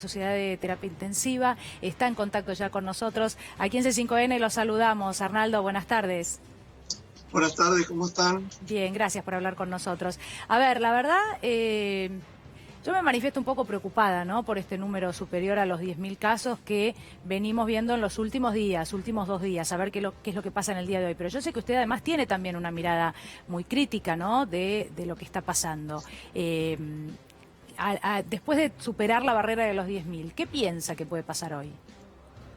Sociedad de Terapia Intensiva, está en contacto ya con nosotros. Aquí en C5N los saludamos. Arnaldo, buenas tardes. Buenas tardes, ¿cómo están? Bien, gracias por hablar con nosotros. A ver, la verdad, yo me manifiesto un poco preocupada, ¿no?, por este número superior a los 10.000 casos que venimos viendo en los últimos días, últimos 2 días, a ver qué es lo que pasa en el día de hoy. Pero yo sé que usted además tiene también una mirada muy crítica, ¿no?, de lo que está pasando. Después de superar la barrera de los 10.000, ¿qué piensa que puede pasar hoy?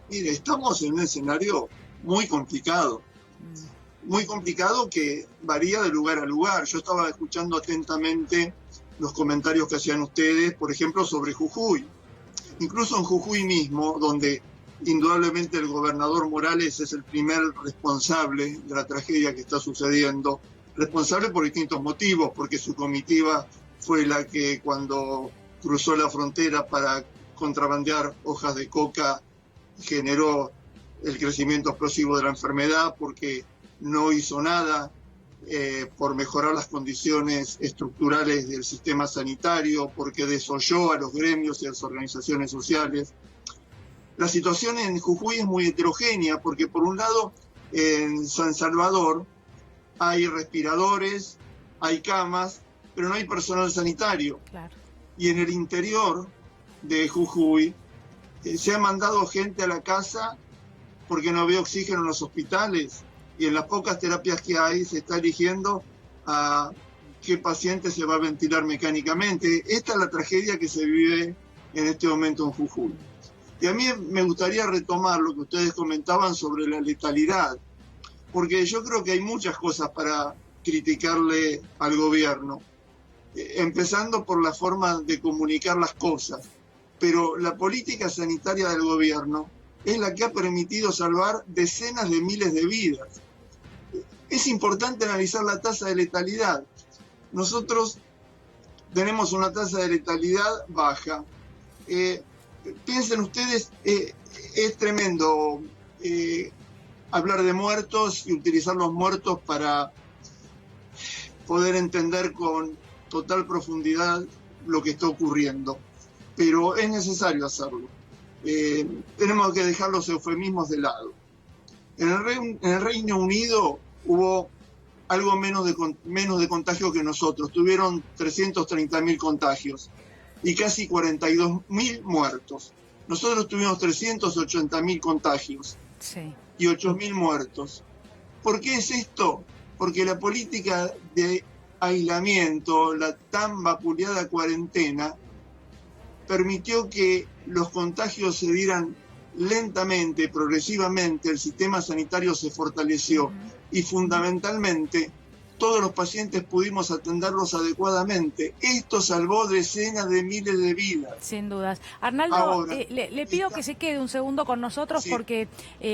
Mire, estamos en un escenario muy complicado que varía de lugar a lugar. Yo estaba escuchando atentamente los comentarios que hacían ustedes, por ejemplo, sobre Jujuy. Incluso en Jujuy mismo, donde indudablemente el gobernador Morales es el primer responsable de la tragedia que está sucediendo, responsable por distintos motivos, porque su comitiva fue la que cuando cruzó la frontera para contrabandear hojas de coca generó el crecimiento explosivo de la enfermedad, porque no hizo nada por mejorar las condiciones estructurales del sistema sanitario, porque desoyó a los gremios y a las organizaciones sociales. La situación en Jujuy es muy heterogénea, porque por un lado en San Salvador hay respiradores, hay camas, pero no hay personal sanitario. Claro. Y en el interior de Jujuy se ha mandado gente a la casa porque no había oxígeno en los hospitales, y en las pocas terapias que hay se está eligiendo a qué paciente se va a ventilar mecánicamente. Esta es la tragedia que se vive en este momento en Jujuy. Y a mí me gustaría retomar lo que ustedes comentaban sobre la letalidad, porque yo creo que hay muchas cosas para criticarle al gobierno, empezando por la forma de comunicar las cosas, pero la política sanitaria del gobierno es la que ha permitido salvar decenas de miles de vidas. Es importante analizar la tasa de letalidad. Nosotros tenemos una tasa de letalidad baja. Piensen ustedes, es tremendo hablar de muertos y utilizar los muertos para poder entender con total profundidad lo que está ocurriendo, pero es necesario hacerlo. Tenemos que dejar los eufemismos de lado. En el Reino Unido hubo algo menos de contagio que nosotros. Tuvieron 330.000 contagios y casi 42.000 muertos. Nosotros tuvimos 380.000 contagios, sí, y 8.000 muertos. ¿Por qué es esto? Porque la política de aislamiento, la tan vapuleada cuarentena, permitió que los contagios se dieran lentamente, progresivamente. El sistema sanitario se fortaleció y fundamentalmente todos los pacientes pudimos atenderlos adecuadamente. Esto salvó decenas de miles de vidas. Sin dudas. Arnaldo, ahora, le pido que se quede un segundo con nosotros, sí, porque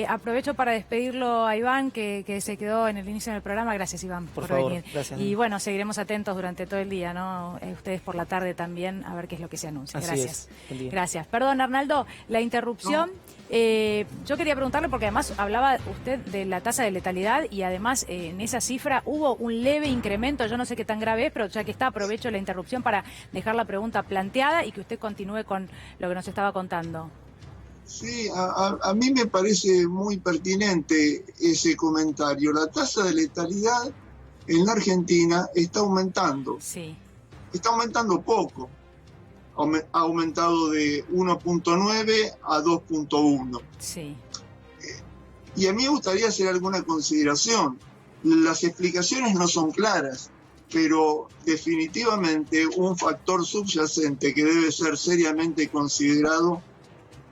aprovecho para despedirlo a Iván, que se quedó en el inicio del programa. Gracias, Iván, por favor, venir. Gracias. Y bueno, seguiremos atentos durante todo el día, ¿no? Ustedes por la tarde también, a ver qué es lo que se anuncia. Gracias. Gracias. Perdón, Arnaldo, la interrupción. No. Yo quería preguntarle, porque además hablaba usted de la tasa de letalidad y además en esa cifra hubo un leve incremento. Yo no sé qué tan grave es, pero ya que está, aprovecho la interrupción para dejar la pregunta planteada y que usted continúe con lo que nos estaba contando. Sí, a mí me parece muy pertinente ese comentario. La tasa de letalidad en la Argentina está aumentando. Sí. Está aumentando poco. Ha aumentado de 1.9 a 2.1. Sí. Y a mí me gustaría hacer alguna consideración. Las explicaciones no son claras, pero definitivamente un factor subyacente que debe ser seriamente considerado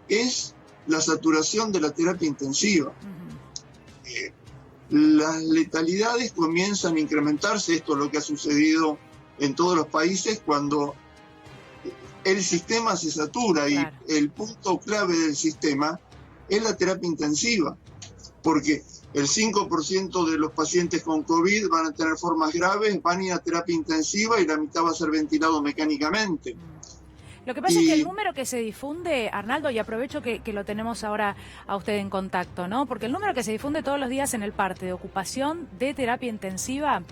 es la saturación de la terapia intensiva. Las letalidades comienzan a incrementarse. Esto es lo que ha sucedido en todos los países cuando el sistema se satura, claro, y el punto clave del sistema es la terapia intensiva, porque el 5% de los pacientes con COVID van a tener formas graves, van a ir a terapia intensiva y la mitad va a ser ventilado mecánicamente. Lo que pasa es que el número que se difunde, Arnaldo, y aprovecho que lo tenemos ahora a usted en contacto, ¿no? Porque el número que se difunde todos los días en el parte de ocupación de terapia intensiva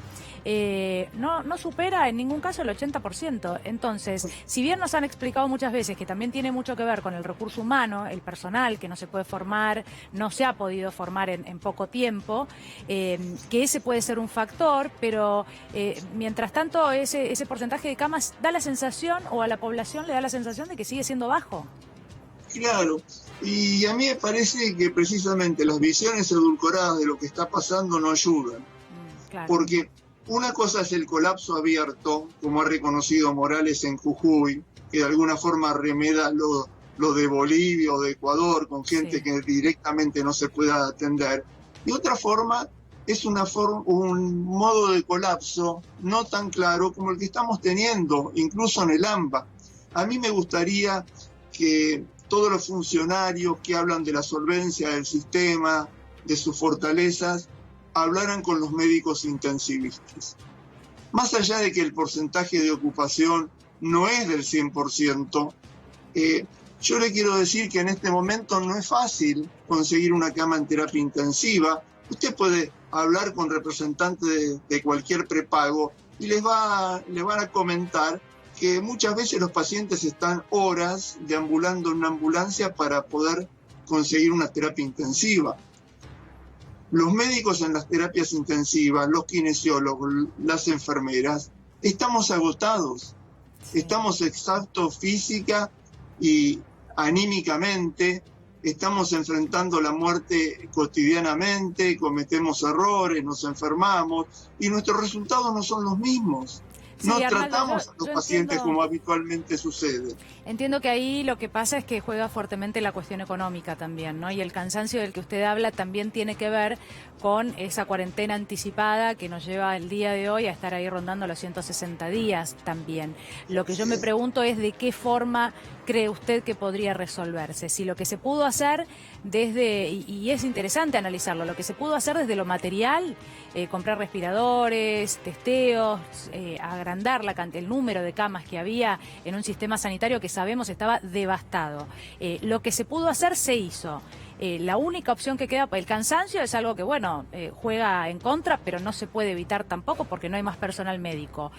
no supera en ningún caso el 80%. Entonces, si bien nos han explicado muchas veces que también tiene mucho que ver con el recurso humano, el personal que no se puede formar, no se ha podido formar en poco tiempo, que ese puede ser un factor, pero mientras tanto ese porcentaje de camas da la sensación, o a la población le da la sensación de que sigue siendo bajo. Claro, y a mí me parece que precisamente las visiones edulcoradas de lo que está pasando no ayudan. Claro. Porque una cosa es el colapso abierto, como ha reconocido Morales en Jujuy, que de alguna forma remeda lo de Bolivia o de Ecuador, con gente que directamente no se pueda atender. Y otra forma es un modo de colapso no tan claro como el que estamos teniendo, incluso en el AMBA. A mí me gustaría que todos los funcionarios que hablan de la solvencia del sistema, de sus fortalezas, hablaran con los médicos intensivistas. Más allá de que el porcentaje de ocupación no es del 100%, yo le quiero decir que en este momento no es fácil conseguir una cama en terapia intensiva. Usted puede hablar con representantes de cualquier prepago y les van a comentar que muchas veces los pacientes están horas deambulando en una ambulancia para poder conseguir una terapia intensiva. Los médicos en las terapias intensivas, los kinesiólogos, las enfermeras, estamos agotados, estamos exhaustos física y anímicamente, estamos enfrentando la muerte cotidianamente, cometemos errores, nos enfermamos y nuestros resultados no son los mismos. No tratamos a los pacientes como habitualmente sucede. Entiendo que ahí lo que pasa es que juega fuertemente la cuestión económica también, ¿no? Y el cansancio del que usted habla también tiene que ver con esa cuarentena anticipada que nos lleva el día de hoy a estar ahí rondando los 160 días también. Lo que yo me pregunto es de qué forma cree usted que podría resolverse. Si lo que se pudo hacer desde, y es interesante analizarlo, lo que se pudo hacer desde lo material, comprar respiradores, testeos, agrandar el número de camas que había en un sistema sanitario que sabemos estaba devastado. Lo que se pudo hacer se hizo. La única opción que queda, el cansancio es algo que, bueno, juega en contra, pero no se puede evitar tampoco porque no hay más personal médico.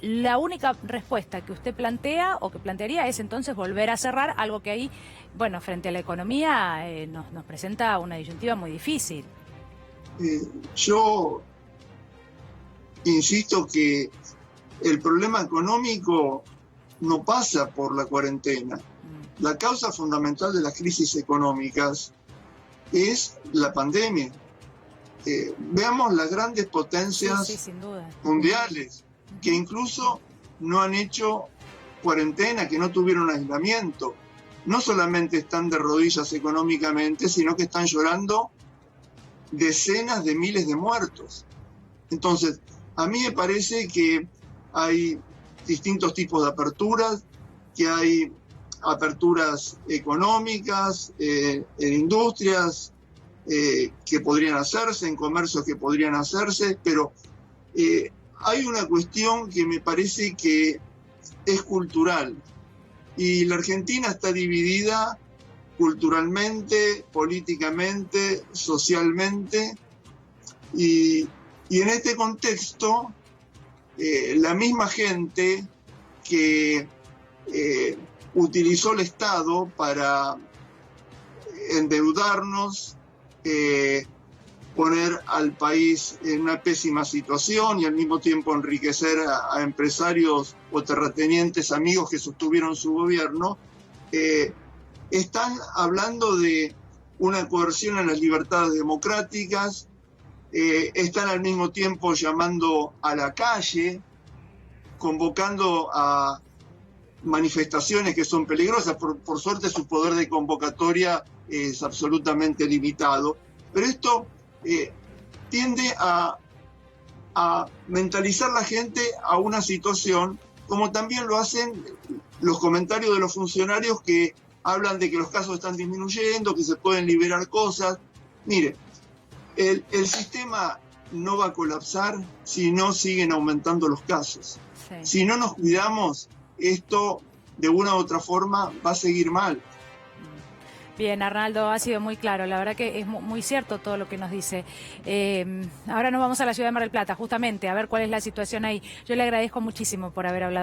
La única respuesta que usted plantea o que plantearía es entonces volver a cerrar, algo que ahí, bueno, frente a la economía nos presenta una disyuntiva muy difícil. Yo insisto que el problema económico no pasa por la cuarentena. La causa fundamental de las crisis económicas es la pandemia. Veamos las grandes potencias sin duda, mundiales que incluso no han hecho cuarentena, que no tuvieron aislamiento. No solamente están de rodillas económicamente, sino que están llorando decenas de miles de muertos. Entonces, a mí me parece que hay distintos tipos de aperturas, que hay aperturas económicas, en industrias que podrían hacerse, en comercios que podrían hacerse, pero hay una cuestión que me parece que es cultural, y la Argentina está dividida culturalmente, políticamente, socialmente, y en este contexto la misma gente que utilizó el Estado para endeudarnos, poner al país en una pésima situación y al mismo tiempo enriquecer a empresarios o terratenientes amigos que sostuvieron su gobierno, están hablando de una coerción a las libertades democráticas, están al mismo tiempo llamando a la calle, convocando a manifestaciones que son peligrosas. Por suerte su poder de convocatoria es absolutamente limitado, pero esto tiende a mentalizar la gente a una situación, como también lo hacen los comentarios de los funcionarios que hablan de que los casos están disminuyendo, que se pueden liberar cosas. Mire, el sistema no va a colapsar si no siguen aumentando los casos. Sí. Si no nos cuidamos, esto de una u otra forma va a seguir mal. Bien, Arnaldo, ha sido muy claro. La verdad que es muy cierto todo lo que nos dice. Ahora nos vamos a la ciudad de Mar del Plata, justamente, a ver cuál es la situación ahí. Yo le agradezco muchísimo por haber hablado.